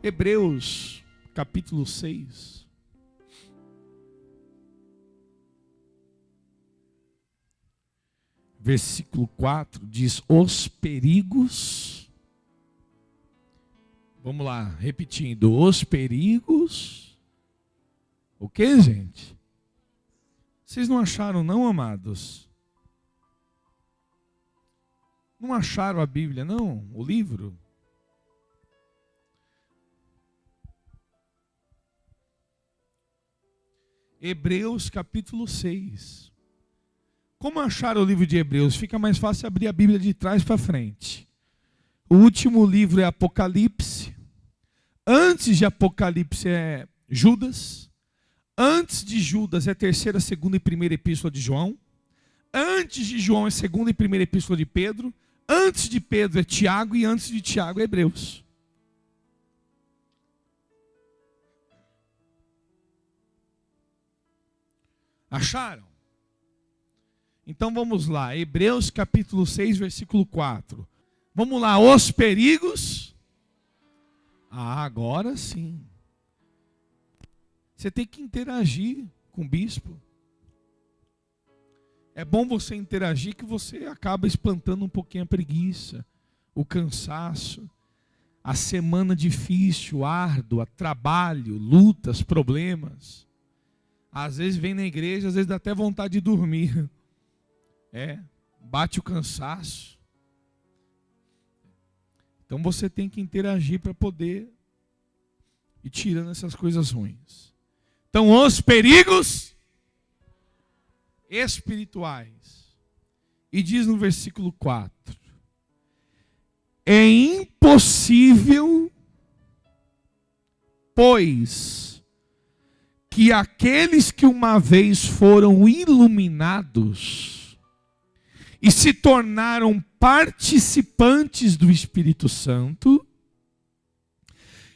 Hebreus, capítulo 6. Versículo 4 diz: os perigos. Vamos lá, repetindo: os perigos. O que, gente? Vocês não acharam, não, amados? Não acharam a Bíblia, não? O livro? Hebreus capítulo 6. Como achar o livro de Hebreus? Fica mais fácil abrir a Bíblia de trás para frente. O último livro é Apocalipse. Antes de Apocalipse é Judas. Antes de Judas é terceira, segunda e primeira epístola de João. Antes de João é segunda e primeira epístola de Pedro. Antes de Pedro é Tiago e antes de Tiago é Hebreus. Acharam? Então vamos lá, Hebreus capítulo 6, versículo 4. Vamos lá, os perigos. Agora sim. Você tem que interagir com o bispo. É bom você interagir, que você acaba espantando um pouquinho a preguiça, o cansaço, a semana difícil, árdua, trabalho, lutas, problemas. Às vezes vem na igreja, às vezes dá até vontade de dormir. Bate o cansaço. Então você tem que interagir para poder ir tirando essas coisas ruins. Então, os perigos espirituais. E diz no versículo 4: é impossível, pois, que aqueles que uma vez foram iluminados e se tornaram participantes do Espírito Santo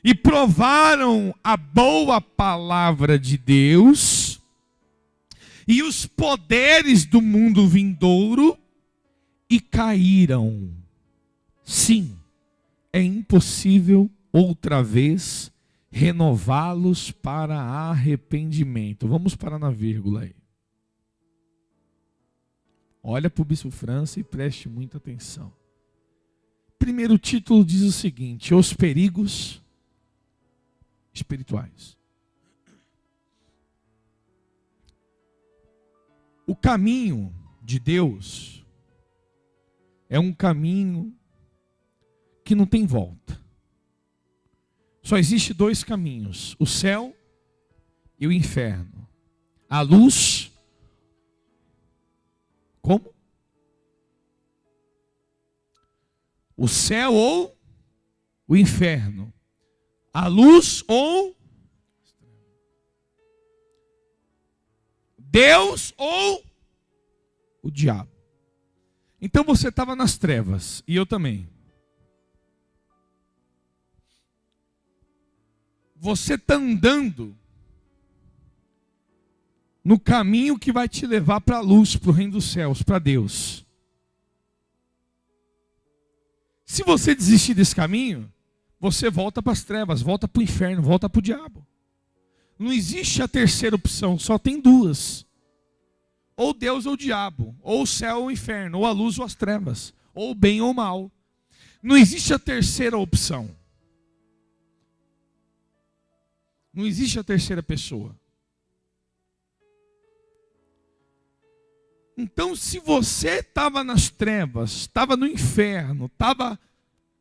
e provaram a boa palavra de Deus e os poderes do mundo vindouro e caíram. Sim, é impossível outra vez renová-los para arrependimento. Vamos parar na vírgula aí. Olha para o bispo França e preste muita atenção. Primeiro título diz o seguinte: os perigos espirituais. O caminho de Deus é um caminho que não tem volta. Só existe dois caminhos: o céu e o inferno. A luz. Como? O céu ou o inferno. A luz ou Deus ou o diabo. Então você estava nas trevas, e eu também. Você está andando no caminho que vai te levar para a luz, para o reino dos céus, para Deus. Se você desistir desse caminho, você volta para as trevas, volta para o inferno, volta para o diabo. Não existe a terceira opção, só tem duas: ou Deus ou o diabo, ou o céu ou o inferno, ou a luz ou as trevas, ou o bem ou o mal. Não existe a terceira opção. Não existe a terceira pessoa. Então, se você estava nas trevas, estava no inferno, estava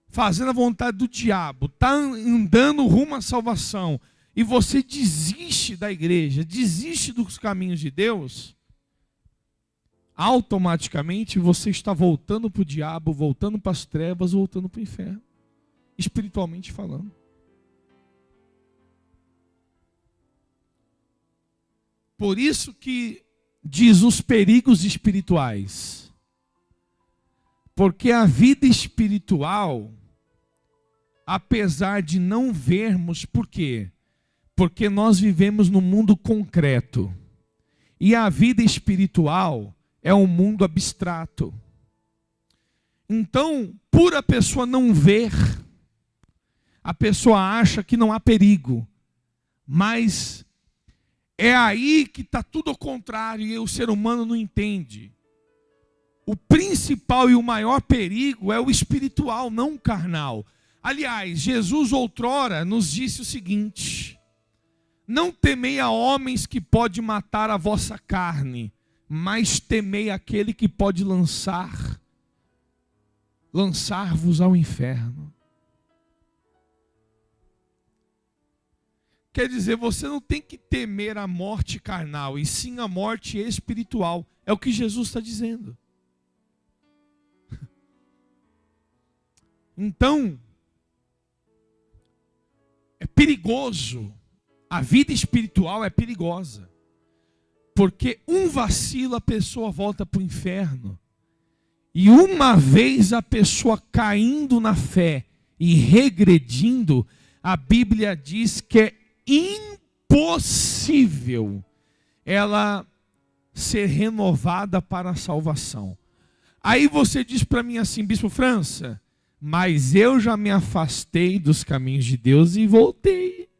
fazendo a vontade do diabo, está andando rumo à salvação, e você desiste da igreja, desiste dos caminhos de Deus, automaticamente você está voltando para o diabo, voltando para as trevas, voltando para o inferno, espiritualmente falando. Por isso que diz os perigos espirituais. Porque a vida espiritual, apesar de não vermos, por quê? Porque nós vivemos num mundo concreto. E a vida espiritual é um mundo abstrato. Então, por a pessoa não ver, a pessoa acha que não há perigo, mas é aí que está tudo ao contrário e o ser humano não entende. O principal e o maior perigo é o espiritual, não o carnal. Aliás, Jesus outrora nos disse o seguinte: não temei a homens que pode matar a vossa carne, mas temei aquele que pode lançar-vos ao inferno. Quer dizer, você não tem que temer a morte carnal, e sim a morte espiritual. É o que Jesus está dizendo. Então, é perigoso. A vida espiritual é perigosa. Porque um vacilo a pessoa volta para o inferno. E uma vez a pessoa caindo na fé e regredindo, a Bíblia diz que é impossível ela ser renovada para a salvação. Aí você diz para mim assim: Bispo França, mas eu já me afastei dos caminhos de Deus e voltei.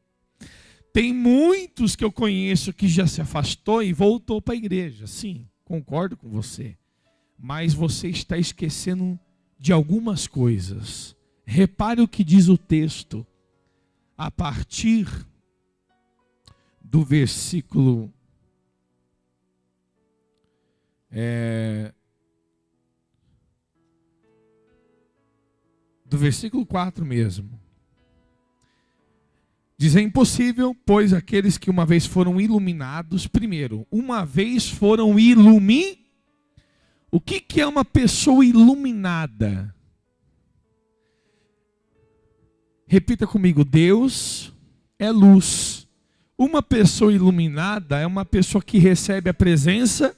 Tem muitos que eu conheço que já se afastou e voltou para a igreja. Sim, concordo com você. Mas você está esquecendo de algumas coisas. Repare o que diz o texto. A partir do versículo... do versículo 4 mesmo. Diz: é impossível, pois aqueles que uma vez foram iluminados, primeiro, uma vez foram iluminados. O que é uma pessoa iluminada? Repita comigo: Deus é luz. Uma pessoa iluminada é uma pessoa que recebe a presença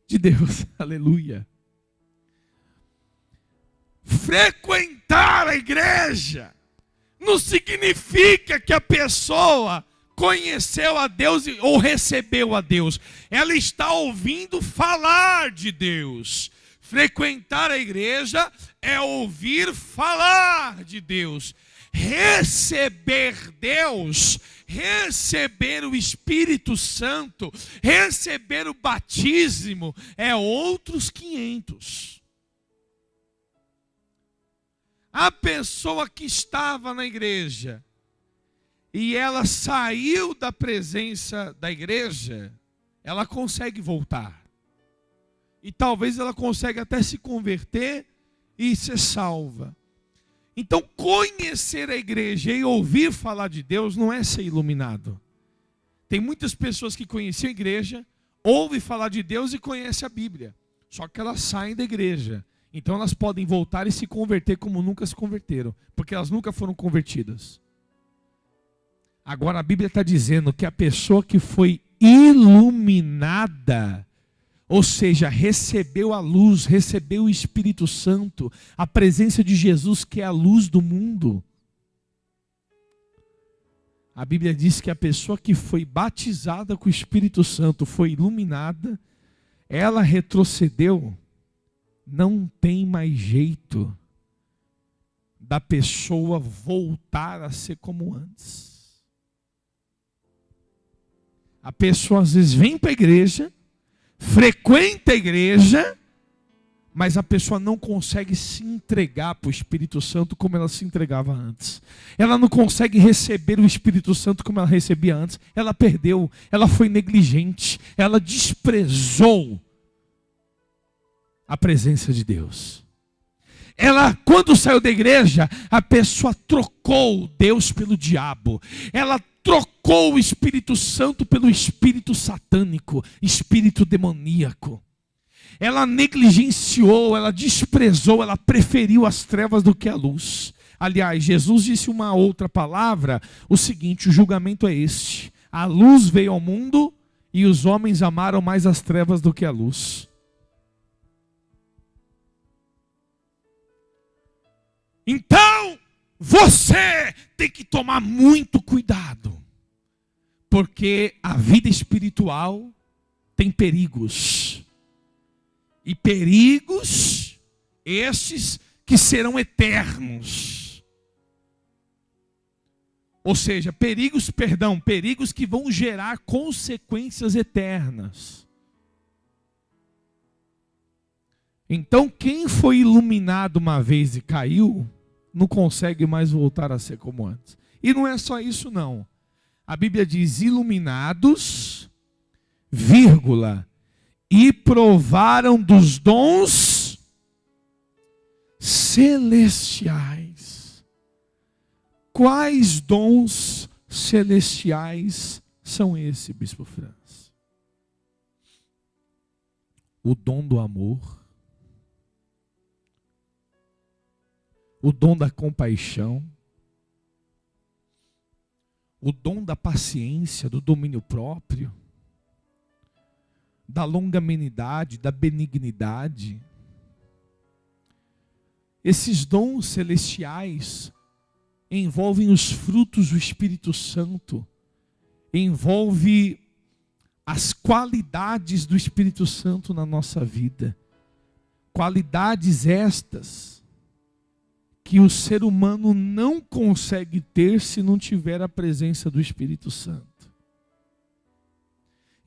de Deus. Aleluia. Frequentar a igreja não significa que a pessoa conheceu a Deus ou recebeu a Deus. Ela está ouvindo falar de Deus. Frequentar a igreja é ouvir falar de Deus. Receber Deus, receber o Espírito Santo, receber o batismo é outros 500. A pessoa que estava na igreja e ela saiu da presença da igreja, ela consegue voltar. E talvez ela consiga até se converter e ser salva. Então, conhecer a igreja e ouvir falar de Deus não é ser iluminado. Tem muitas pessoas que conheciam a igreja, ouvem falar de Deus e conhecem a Bíblia. Só que elas saem da igreja. Então elas podem voltar e se converter como nunca se converteram, porque elas nunca foram convertidas. Agora a Bíblia está dizendo que a pessoa que foi iluminada, ou seja, recebeu a luz, recebeu o Espírito Santo, a presença de Jesus, que é a luz do mundo. A Bíblia diz que a pessoa que foi batizada com o Espírito Santo, foi iluminada, ela retrocedeu. Não tem mais jeito da pessoa voltar a ser como antes. A pessoa às vezes vem para a igreja, frequenta a igreja, mas a pessoa não consegue se entregar para o Espírito Santo como ela se entregava antes. Ela não consegue receber o Espírito Santo como ela recebia antes. Ela perdeu, ela foi negligente, ela desprezou a presença de Deus. Ela, quando saiu da igreja, a pessoa trocou Deus pelo diabo. Ela trocou o Espírito Santo pelo espírito satânico, espírito demoníaco. Ela negligenciou, ela desprezou, ela preferiu as trevas do que a luz. Aliás, Jesus disse uma outra palavra, o seguinte: o julgamento é este: a luz veio ao mundo e os homens amaram mais as trevas do que a luz. Então, você tem que tomar muito cuidado, porque a vida espiritual tem perigos, e perigos estes que serão eternos. Ou seja, perigos que vão gerar consequências eternas. Então, quem foi iluminado uma vez e caiu, não consegue mais voltar a ser como antes. E não é só isso não. A Bíblia diz iluminados, vírgula, e provaram dos dons celestiais. Quais dons celestiais são esses, Bispo Franz? O dom do amor, o dom da compaixão, o dom da paciência, do domínio próprio, da longanimidade, da benignidade. Esses dons celestiais envolvem os frutos do Espírito Santo, envolve as qualidades do Espírito Santo na nossa vida. Qualidades estas que o ser humano não consegue ter se não tiver a presença do Espírito Santo.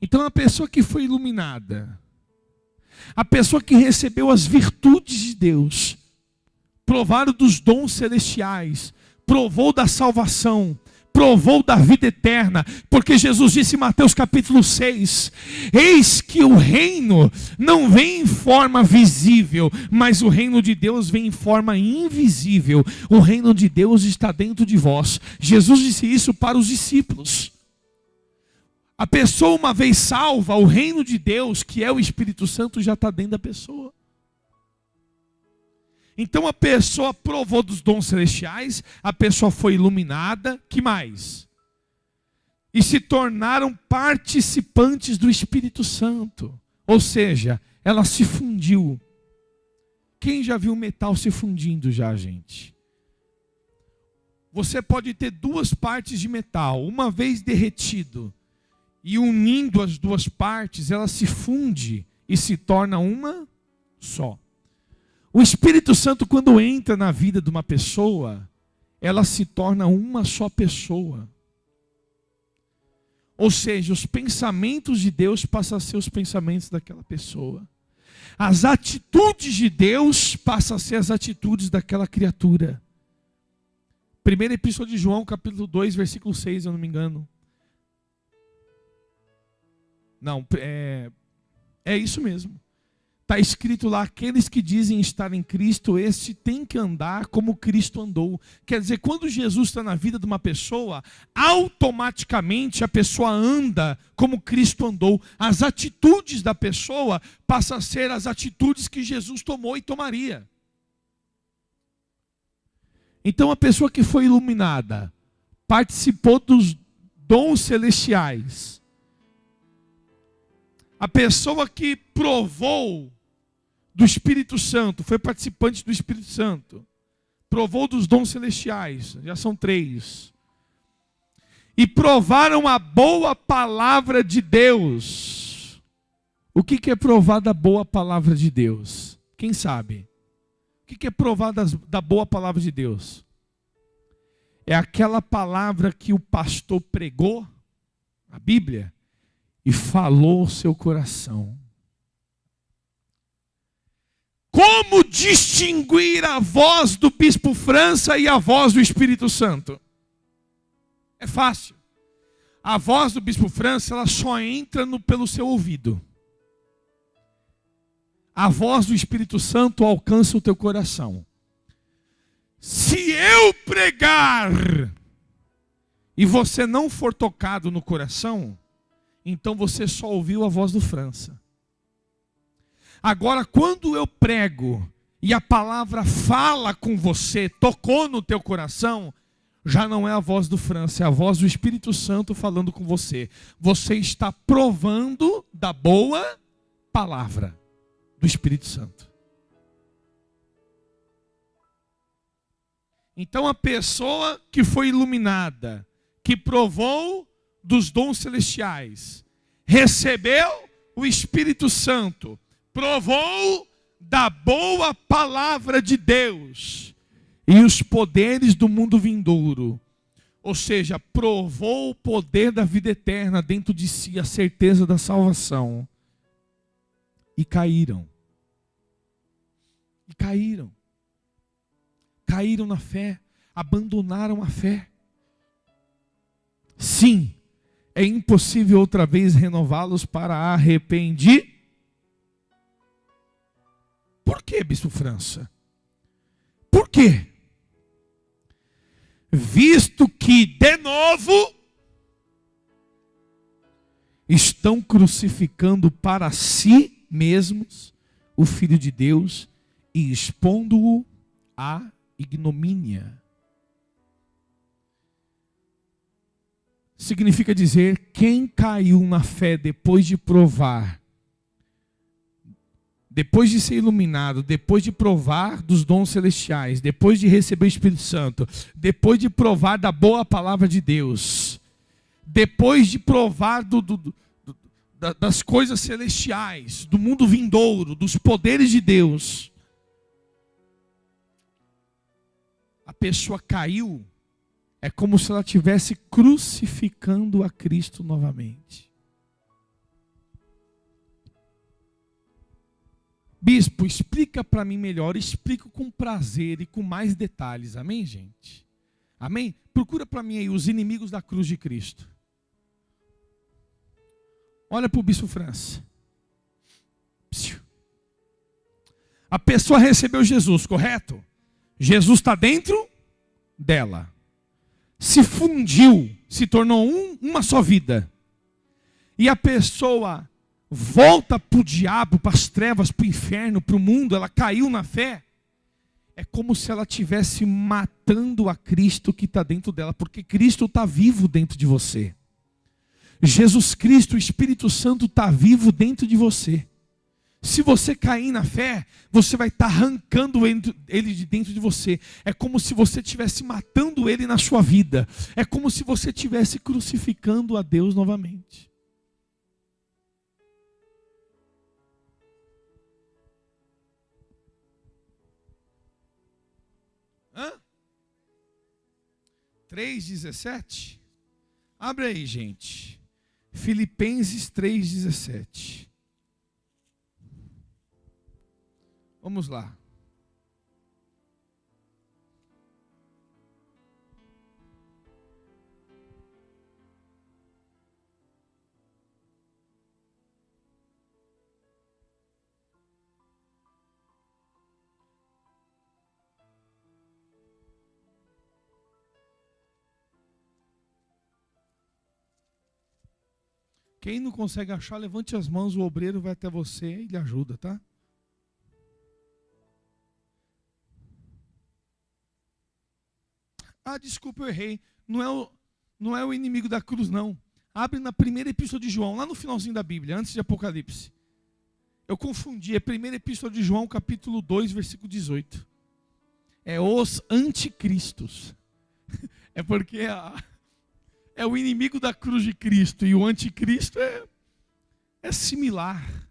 Então a pessoa que foi iluminada, a pessoa que recebeu as virtudes de Deus, provaram dos dons celestiais, provou da salvação, provou da vida eterna, porque Jesus disse em Mateus capítulo 6, eis que o reino não vem em forma visível, mas o reino de Deus vem em forma invisível. O reino de Deus está dentro de vós. Jesus disse isso para os discípulos. A pessoa uma vez salva, o reino de Deus, que é o Espírito Santo, já está dentro da pessoa. Então a pessoa provou dos dons celestiais, a pessoa foi iluminada, que mais? E se tornaram participantes do Espírito Santo. Ou seja, ela se fundiu. Quem já viu metal se fundindo já, gente? Você pode ter duas partes de metal, uma vez derretido, e unindo as duas partes, ela se funde e se torna uma só. O Espírito Santo, quando entra na vida de uma pessoa, ela se torna uma só pessoa. Ou seja, os pensamentos de Deus passam a ser os pensamentos daquela pessoa. As atitudes de Deus passam a ser as atitudes daquela criatura. Primeira Epístola de João, capítulo 2, versículo 6, se eu não me engano. Não, é isso mesmo. Está escrito lá, aqueles que dizem estar em Cristo, este tem que andar como Cristo andou. Quer dizer, quando Jesus está na vida de uma pessoa, automaticamente a pessoa anda como Cristo andou. As atitudes da pessoa passam a ser as atitudes que Jesus tomou e tomaria. Então a pessoa que foi iluminada, participou dos dons celestiais. A pessoa que provou do Espírito Santo, foi participante do Espírito Santo, provou dos dons celestiais, já são 3. E provaram a boa palavra de Deus. O que é provar da boa palavra de Deus? Quem sabe? O que é provar da boa palavra de Deus? É aquela palavra que o pastor pregou, a Bíblia, e falou ao seu coração. Como distinguir a voz do Bispo França e a voz do Espírito Santo? É fácil. A voz do Bispo França, ela só entra pelo seu ouvido. A voz do Espírito Santo alcança o teu coração. Se eu pregar e você não for tocado no coração, então você só ouviu a voz do França. Agora, quando eu prego e a palavra fala com você, tocou no teu coração, já não é a voz do França, é a voz do Espírito Santo falando com você. Você está provando da boa palavra do Espírito Santo. Então a pessoa que foi iluminada, que provou dos dons celestiais, recebeu o Espírito Santo, provou da boa palavra de Deus e os poderes do mundo vindouro. Ou seja, provou o poder da vida eterna dentro de si, a certeza da salvação. E caíram. E caíram. Caíram na fé. Abandonaram a fé. Sim, é impossível outra vez renová-los para arrepender. Por que, Bispo França? Por quê? Visto que, de novo, estão crucificando para si mesmos o Filho de Deus e expondo-o à ignomínia. Significa dizer, quem caiu na fé depois de provar, depois de ser iluminado, depois de provar dos dons celestiais, depois de receber o Espírito Santo, depois de provar da boa palavra de Deus, depois de provar das coisas celestiais, do mundo vindouro, dos poderes de Deus, a pessoa caiu, é como se ela estivesse crucificando a Cristo novamente. Bispo, explica para mim melhor, explico com prazer e com mais detalhes, amém, gente? Amém? Procura para mim aí os inimigos da cruz de Cristo. Olha para o Bispo França. A pessoa recebeu Jesus, correto? Jesus está dentro dela. Se fundiu, se tornou uma só vida. E a pessoa volta para o diabo, para as trevas, para o inferno, para o mundo, ela caiu na fé. É como se ela estivesse matando a Cristo que está dentro dela, porque Cristo está vivo dentro de você. Jesus Cristo, o Espírito Santo está vivo dentro de você. Se você cair na fé, você vai estar arrancando ele de dentro de você. É como se você estivesse matando ele na sua vida. É como se você estivesse crucificando a Deus novamente. Hã? 3,17? Abre aí, gente. Filipenses 3,17. Vamos lá. Quem não consegue achar, levante as mãos, o obreiro vai até você e lhe ajuda, tá? Ah, desculpa, eu errei. Não é o inimigo da cruz, não. Abre na primeira epístola de João, lá no finalzinho da Bíblia, antes de Apocalipse. Eu confundi, é primeira epístola de João, capítulo 2, versículo 18. É os anticristos. É porque é o inimigo da cruz de Cristo, e o anticristo é similar.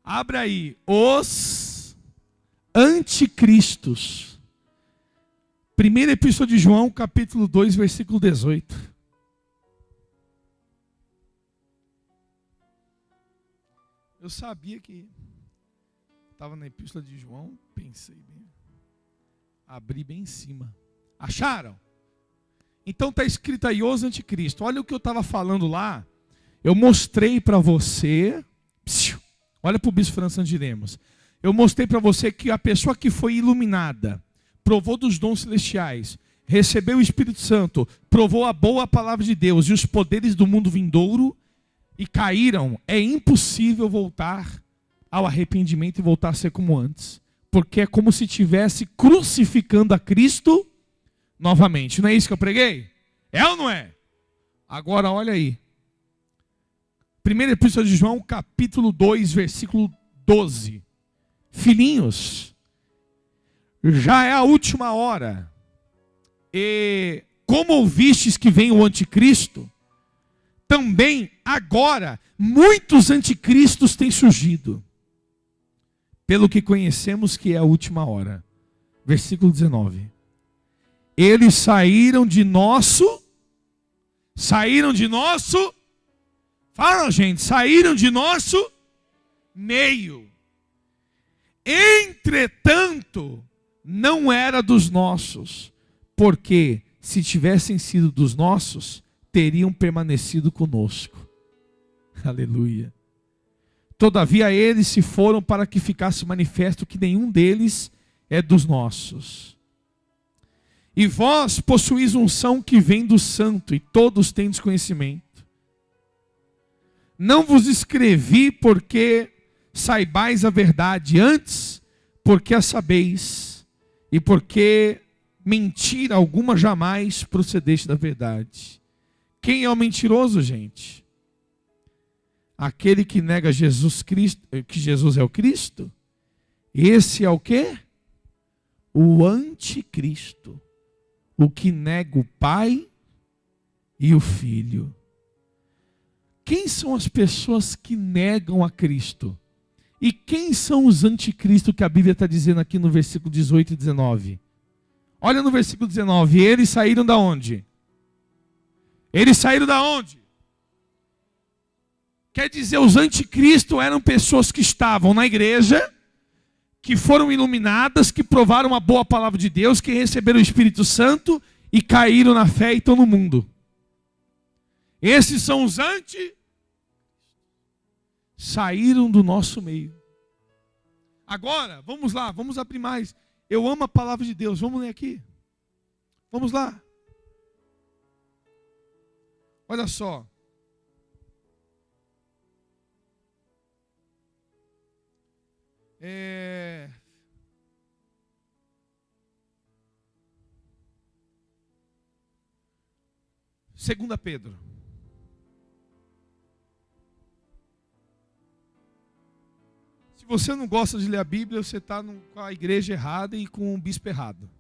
Abre aí, os anticristos. Primeira epístola de João, capítulo 2, versículo 18. Eu sabia que estava na epístola de João, pensei bem. Abri bem em cima. Acharam? Então está escrito aí, os anticristo. Olha o que eu estava falando lá. Eu mostrei para você. Olha para o Bispo França de Lemos. Eu mostrei para você que a pessoa que foi iluminada, provou dos dons celestiais, recebeu o Espírito Santo, provou a boa palavra de Deus e os poderes do mundo vindouro e caíram, é impossível voltar ao arrependimento e voltar a ser como antes. Porque é como se estivesse crucificando a Cristo novamente. Não é isso que eu preguei? É ou não é? Agora olha aí. Primeira epístola de João, capítulo 2, versículo 12. Filhinhos, já é a última hora. E como ouvistes que vem o anticristo, também agora muitos anticristos têm surgido. Pelo que conhecemos que é a última hora. Versículo 19. Eles saíram de nosso, fala gente, saíram de nosso meio. Entretanto, não era dos nossos, porque se tivessem sido dos nossos, teriam permanecido conosco. Aleluia. Todavia eles se foram para que ficasse manifesto que nenhum deles é dos nossos. E vós possuís unção que vem do santo, e todos têm desconhecimento. Não vos escrevi porque saibais a verdade, antes porque a sabeis, e porque mentira alguma jamais procedeste da verdade. Quem é o mentiroso, gente? Aquele que nega Jesus Cristo, que Jesus é o Cristo. Esse é o quê? O anticristo. O que nega o Pai e o Filho. Quem são as pessoas que negam a Cristo? E quem são os anticristos que a Bíblia está dizendo aqui no versículo 18 e 19? Olha no versículo 19. Eles saíram da onde? Eles saíram da onde? Quer dizer, os anticristos eram pessoas que estavam na igreja, que foram iluminadas, que provaram a boa palavra de Deus, que receberam o Espírito Santo e caíram na fé e estão no mundo. Esses são os saíram do nosso meio. Agora, vamos lá, vamos abrir mais. Eu amo a palavra de Deus, vamos ler aqui. Vamos lá. Olha só. Segunda Pedro. Se você não gosta de ler a Bíblia, você está com a igreja errada e com o bispo errado.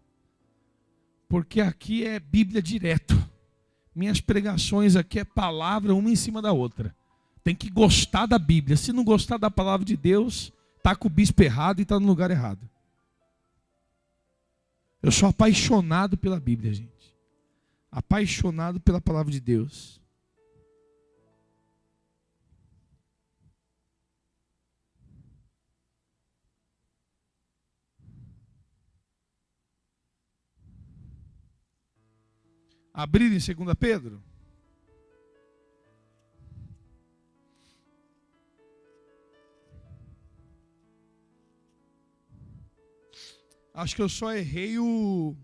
Porque aqui é Bíblia direto. Minhas pregações aqui é palavra uma em cima da outra. Tem que gostar da Bíblia. Se não gostar da palavra de Deus, está com o bispo errado e está no lugar errado. Eu sou apaixonado pela Bíblia, gente. Apaixonado pela palavra de Deus. Abrir em 2 Pedro? Acho que eu só errei o...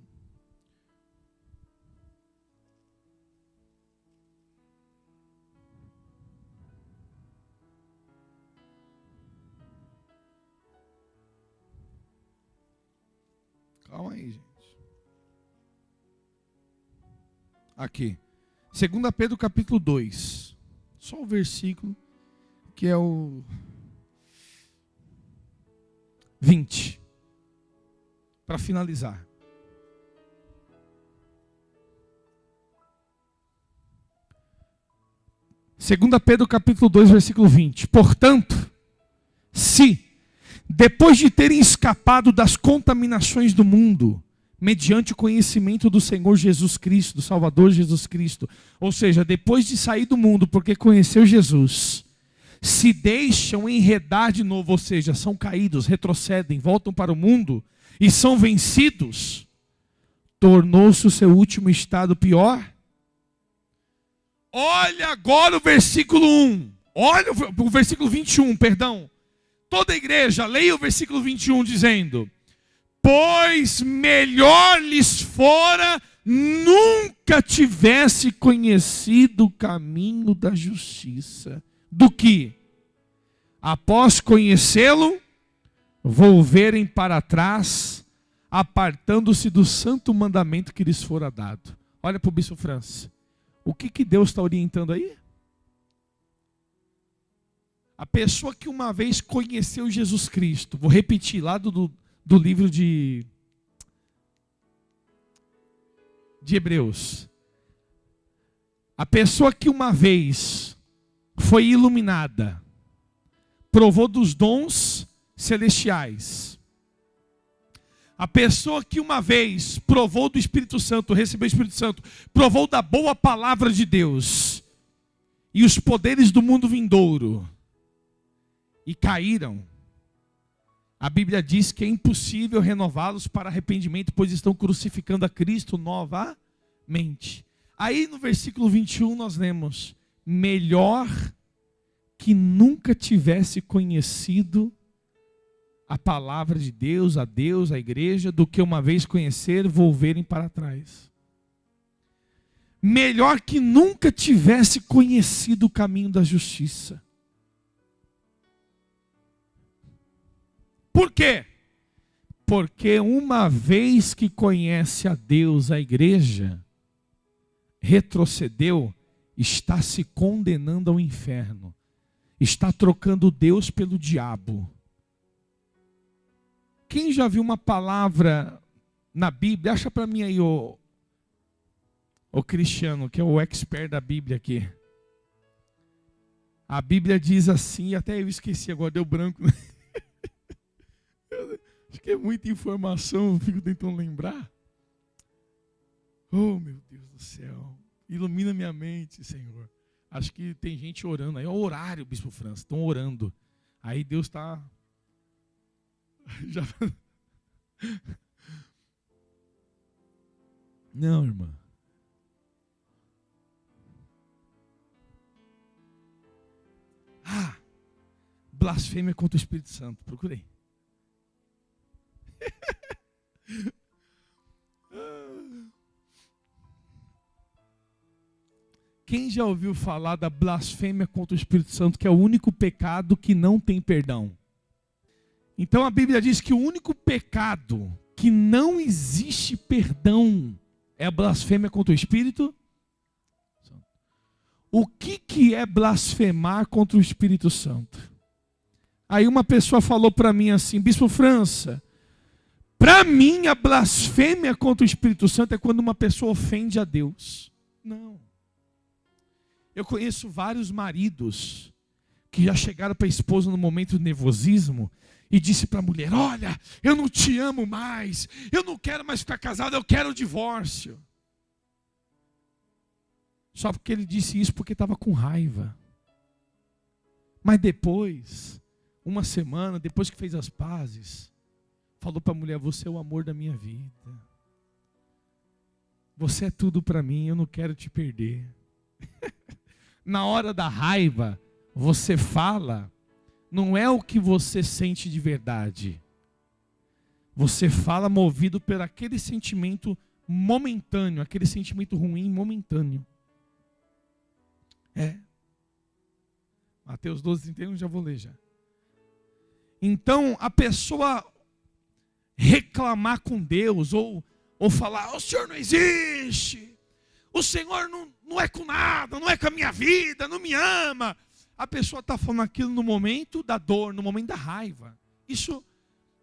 Calma aí, gente. Aqui. 2 Pedro capítulo 2. Só o versículo que é o 20. Para finalizar. Segunda Pedro capítulo 2, versículo 20. Portanto, se, depois de terem escapado das contaminações do mundo, mediante o conhecimento do Senhor Jesus Cristo, do Salvador Jesus Cristo, ou seja, depois de sair do mundo porque conheceu Jesus, se deixam enredar de novo, ou seja, são caídos, retrocedem, voltam para o mundo e são vencidos, tornou-se o seu último estado pior? Olha agora o versículo 1. Olha o versículo 21, perdão. Toda a igreja, leia o versículo 21 dizendo: pois melhor lhes fora nunca tivesse conhecido o caminho da justiça, do que, após conhecê-lo, volverem para trás, apartando-se do santo mandamento que lhes fora dado. Olha para o bispo Francis. O que Deus está orientando aí? A pessoa que uma vez conheceu Jesus Cristo, vou repetir lá do livro de Hebreus. A pessoa que uma vez foi iluminada, provou dos dons celestiais, A pessoa que uma vez provou do Espírito Santo, recebeu o Espírito Santo, provou da boa palavra de Deus e os poderes do mundo vindouro e caíram. A Bíblia diz que é impossível renová-los para arrependimento, pois estão crucificando a Cristo novamente. Aí no versículo 21 nós lemos: melhor que nunca tivesse conhecido a palavra de Deus, a igreja, do que uma vez conhecer, volverem para trás. Melhor que nunca tivesse conhecido o caminho da justiça. Por quê? Porque uma vez que conhece a Deus, a igreja, retrocedeu, está se condenando ao inferno. Está trocando Deus pelo diabo. Quem já viu uma palavra na Bíblia? Acha para mim aí o Cristiano, que é o expert da Bíblia aqui. A Bíblia diz assim, até eu esqueci agora, deu branco. Acho que é muita informação, eu fico tentando lembrar. Oh, meu Deus do céu. Ilumina minha mente, Senhor. Acho que tem gente orando aí. É o horário, Bispo França. Estão orando. Aí Deus está... Já... Não, irmã. Blasfêmia contra o Espírito Santo. Procurei. Quem já ouviu falar da blasfêmia contra o Espírito Santo, que é o único pecado que não tem perdão? Então a Bíblia diz que o único pecado que não existe perdão é a blasfêmia contra o Espírito Santo. O que é blasfemar contra o Espírito Santo? Aí uma pessoa falou para mim assim: Bispo França, para mim a blasfêmia contra o Espírito Santo é quando uma pessoa ofende a Deus. Não. Eu conheço vários maridos que já chegaram para a esposa no momento de nervosismo e disse para a mulher: olha, eu não te amo mais, eu não quero mais ficar casado, eu quero o divórcio. Só porque ele disse isso porque estava com raiva. Mas depois, uma semana, depois que fez as pazes, falou para a mulher: você é o amor da minha vida. Você é tudo para mim, eu não quero te perder. Na hora da raiva, você fala, não é o que você sente de verdade. Você fala movido por aquele sentimento momentâneo, aquele sentimento ruim momentâneo. Mateus 12:31, já vou ler já. Então, a pessoa reclamar com Deus, ou falar: o Senhor não existe, o Senhor não é com nada, não é com a minha vida, não me ama. A pessoa está falando aquilo no momento da dor, no momento da raiva. Isso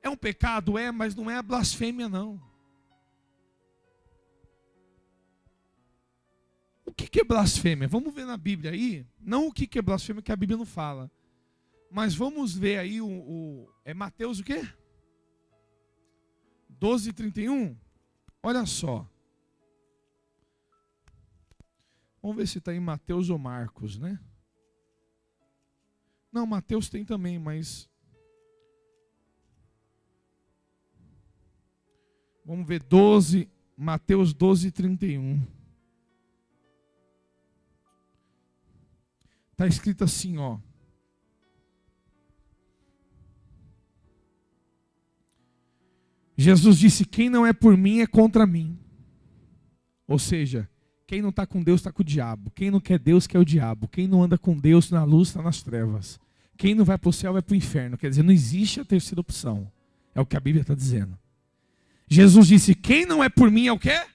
é um pecado? Mas não é a blasfêmia, não. O que é blasfêmia? Vamos ver na Bíblia aí. Não o que é blasfêmia, que a Bíblia não fala. Mas vamos ver aí é Mateus o quê? 12:31. Olha só. Vamos ver se está em Mateus ou Marcos, né? Não, Mateus tem também, mas... Vamos ver Mateus 12:31. Está escrito assim, ó. Jesus disse: quem não é por mim é contra mim. Ou seja, quem não está com Deus está com o diabo. Quem não quer Deus quer o diabo. Quem não anda com Deus na luz está nas trevas. Quem não vai para o céu vai para o inferno. Quer dizer, não existe a terceira opção. É o que a Bíblia está dizendo. Jesus disse: quem não é por mim é o quê?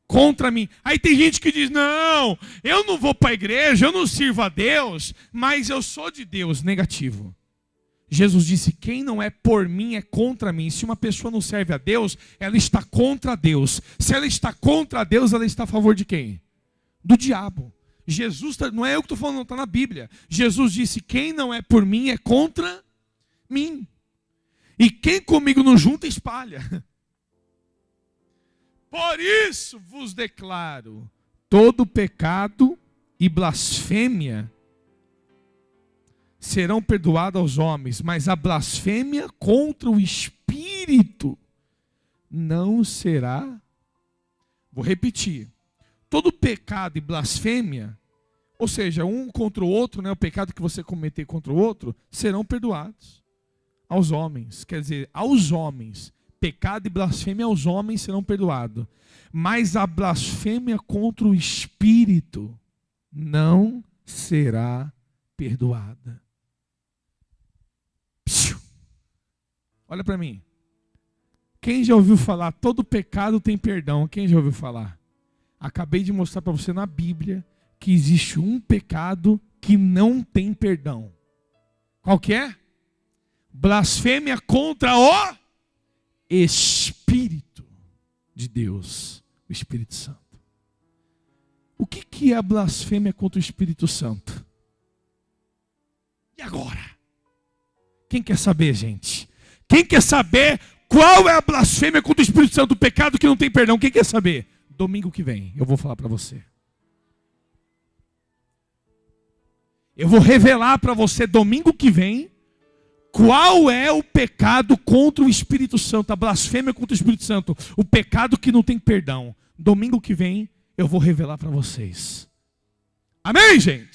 Contra mim. Aí tem gente que diz: não, eu não vou para a igreja, eu não sirvo a Deus, mas eu sou de Deus. Negativo. Jesus disse: quem não é por mim é contra mim. Se uma pessoa não serve a Deus, ela está contra Deus. Se ela está contra Deus, ela está a favor de quem? Do diabo. Jesus, não é eu que estou falando, não, está na Bíblia. Jesus disse: quem não é por mim é contra mim. E quem comigo não junta, espalha. Por isso vos declaro, todo pecado e blasfêmia serão perdoados aos homens, mas a blasfêmia contra o Espírito não será. Vou repetir. Todo pecado e blasfêmia, ou seja, um contra o outro, né, o pecado que você cometer contra o outro, serão perdoados aos homens. Quer dizer, aos homens. Pecado e blasfêmia aos homens serão perdoados. Mas a blasfêmia contra o Espírito não será perdoada. Olha para mim. Quem já ouviu falar, todo pecado tem perdão? Quem já ouviu falar? Acabei de mostrar para você na Bíblia que existe um pecado que não tem perdão. Qual que é? Blasfêmia contra o Espírito de Deus, o Espírito Santo. O que é a blasfêmia contra o Espírito Santo? E agora? Quem quer saber, gente? Quem quer saber qual é a blasfêmia contra o Espírito Santo, o pecado que não tem perdão? Quem quer saber? Domingo que vem eu vou falar para você. Eu vou revelar para você domingo que vem qual é o pecado contra o Espírito Santo, a blasfêmia contra o Espírito Santo, o pecado que não tem perdão. Domingo que vem eu vou revelar para vocês. Amém, gente?